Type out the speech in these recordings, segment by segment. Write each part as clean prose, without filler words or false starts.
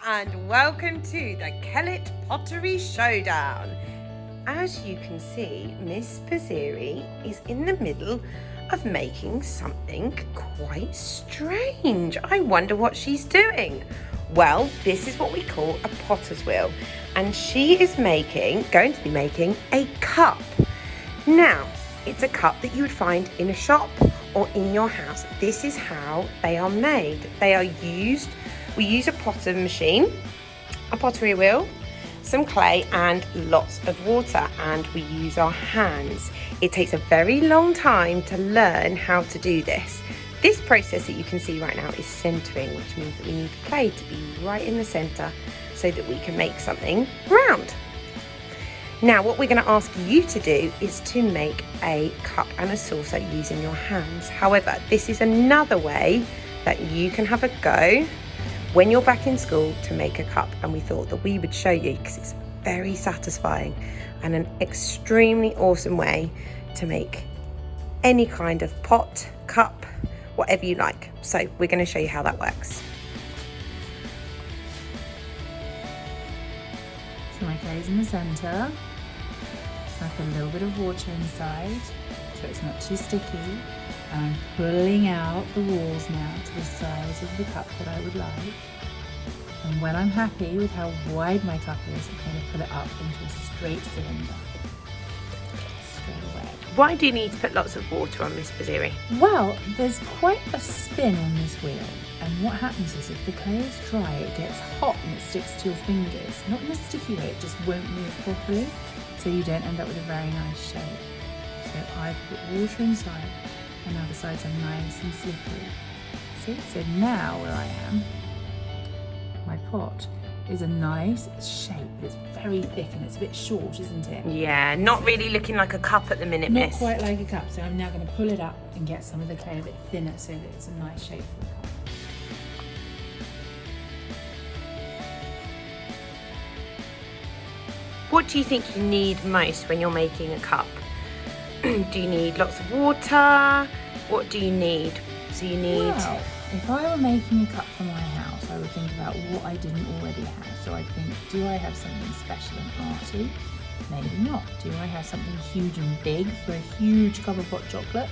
and welcome to the Kellet Pottery Showdown. As you can see, Ms Spizz is in the middle of making something quite strange. I wonder what she's doing. Well, this is what we call a potter's wheel, and she is going to be making a cup. Now, it's a cup that you would find in a shop or in your house. This is how they are made. We use a potter machine, a pottery wheel, some clay and lots of water, and we use our hands. It takes a very long time to learn how to do this. This process that you can see right now is centering, which means that we need the clay to be right in the center so that we can make something round. Now, what we're going to ask you to do is to make a cup and a saucer using your hands. However, this is another way that you can have a go when you're back in school to make a cup, and we thought that we would show you because it's very satisfying and an extremely awesome way to make any kind of pot, cup, whatever you like. So we're going to show you how that works. So my clay's in the centre. I put a little bit of water inside so it's not too sticky. And I'm pulling out the walls now to the size of the cup that I would like. And when I'm happy with how wide my cup is, I'm going to put it up into a straight cylinder. Straight away. Why do you need to put lots of water on, Ms Spizz? Well, there's quite a spin on this wheel. And what happens is if the clay is dry, it gets hot and it sticks to your fingers. Not in a sticky way, it just won't move properly. So you don't end up with a very nice shape. So I've put water inside. And now the sides are nice and slippery. See, so now where I am, my pot is a nice shape. It's very thick and it's a bit short, isn't it? Yeah, not really looking like a cup at the minute, Not Miss. quite like a cup. So I'm now going to pull it up and get some of the clay a bit thinner so that it's a nice shape for a cup. What do you think you need most when you're making a cup? Do you need lots of water? What do you need? So you need... Well, if I were making a cup for my house, I would think about what I didn't already have. So I'd think, do I have something special and arty? Maybe not. Do I have something huge and big for a huge cup of hot chocolate?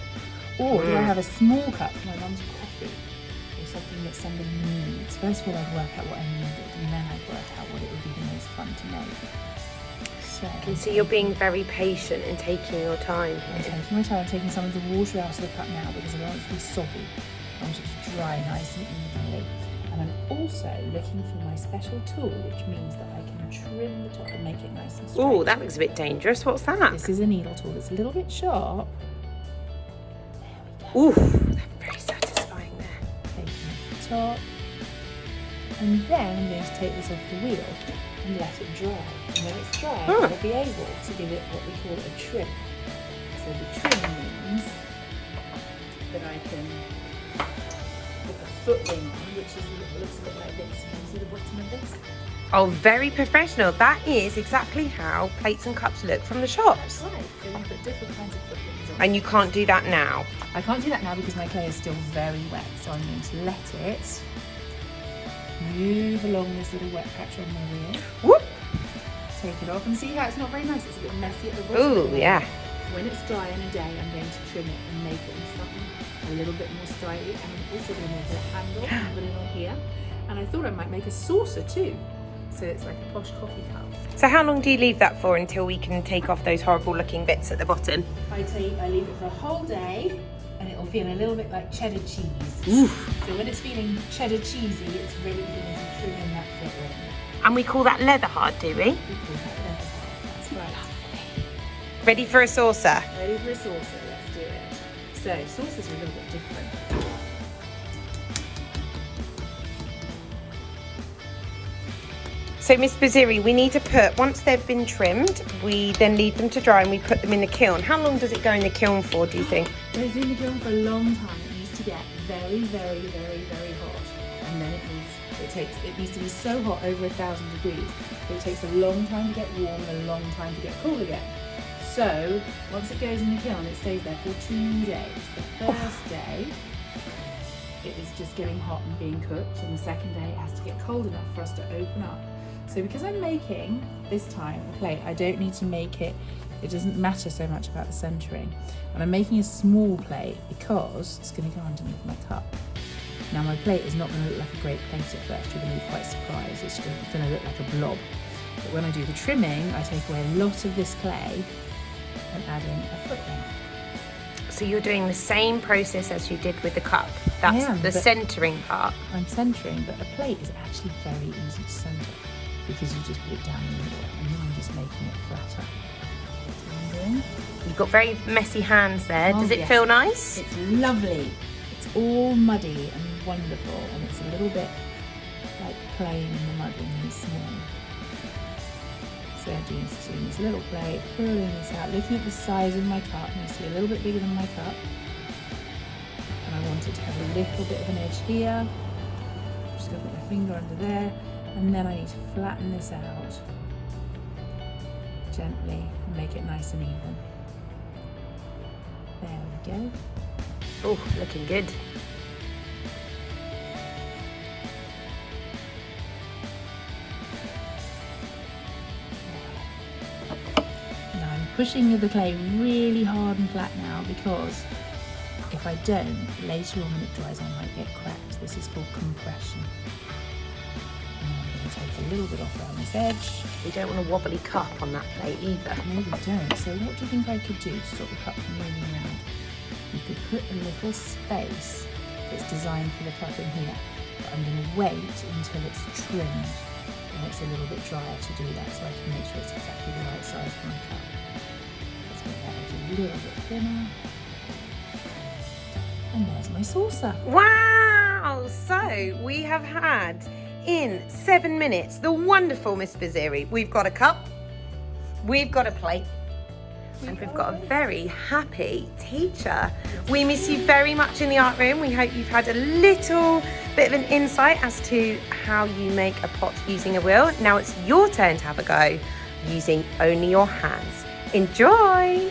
Or do I have a small cup for my mum's coffee? Or something that somebody needs? First of all, I'd work out what I needed, and then I'd work out what it would be the most fun to make. So I can see you're being very patient and taking your time. I'm taking my time, taking some of the water out of the cup now because I want it to be soggy. I want it to dry nice and evenly. And I'm also looking for my special tool, which means that I can trim the top and make it nice and straight. Oh, that looks a bit dangerous. What's that? This is a needle tool. It's a little bit sharp. There we go. Ooh, that's very satisfying there. Taking off the top. And then I'm going to take this off the wheel and let it dry. And when it's dry, I'll be able to give it what we call a trim. So the trim means that I can put a foot ring on, which looks a bit like this. Can you see the bottom of this? Oh, very professional. That is exactly how plates and cups look from the shops. Right, so we put different kinds of foot rings on. And you can't do that now. I can't do that now because my clay is still very wet, so I'm going to let it move along this little wet patch on my wheel. Whoop! Take it off and see how it's not very nice. It's a bit messy at the bottom. Ooh, yeah. When it's dry in a day, I'm going to trim it and make it into something a little bit more stylish. And I'm also going to make it a handle and put it on here. And I thought I might make a saucer too. So it's like a posh coffee cup. So how long do you leave that for until we can take off those horrible looking bits at the bottom? I leave it for a whole day and it'll feel a little bit like cheddar cheese. Oof. So when it's feeling cheddar cheesy, it's ready for me to trim in that foot ring. And we call that leather hard, do we? We call that leather hard, that's right. Ready for a saucer? Ready for a saucer, let's do it. So saucers are a little bit different. So Ms Spizz, we need to put, once they've been trimmed, we then leave them to dry and we put them in the kiln. How long does it go in the kiln for, do you think? It goes in the kiln for a long time. It needs to get very, very, very, very hot. And then it needs to be so hot, over 1,000 degrees, that it takes a long time to get warm and a long time to get cool again. So once it goes in the kiln, it stays there for 2 days. The first day it is just getting hot and being cooked, and the second day it has to get cold enough for us to open up. So because I'm making this time a plate, I don't need to make it, it doesn't matter so much about the centering. And I'm making a small plate because it's going to go underneath my cup. Now my plate is not going to look like a great plate at first, you're going to be quite surprised, it's going to look like a blob. But when I do the trimming, I take away a lot of this clay and add in a foot ring. So you're doing the same process as you did with the cup. That's the centering part. I'm centering, but a plate is actually very easy to center because you just put it down in the middle, and then I'm just making it flatter. You've got very messy hands there. Oh, Does it yes. feel nice? It's lovely. It's all muddy and wonderful, and it's a little bit like playing in the mud when you're small. So I'm doing this little plate, pulling this out, looking at the size of my cup, and you see a little bit bigger than my cup. And I want it to have a little bit of an edge here. I'm just going to put my finger under there, and then I need to flatten this out gently and make it nice and even. There we go. Oh, looking good. Now I'm pushing the clay really hard and flat now, because if I don't, later on when it dries I might get cracked. This is called compression. And I'm going to take a little bit off around this edge. We don't want a wobbly cup on that plate either. No, we don't. So what do you think I could do to stop the cup from moving around? You could put a little space that's designed for the cup in here, but I'm going to wait until it's trimmed and it's a little bit drier to do that, so I can make sure it's exactly the right size for my cup. Let's make that edge a little bit thinner. And there's my saucer. Wow! So we have had in 7 minutes the wonderful Ms Spizz. We've got a cup, we've got a plate, and we've got a very happy teacher. We miss you very much in the art room. We hope you've had a little bit of an insight as to how you make a pot using a wheel. Now it's your turn to have a go using only your hands. Enjoy!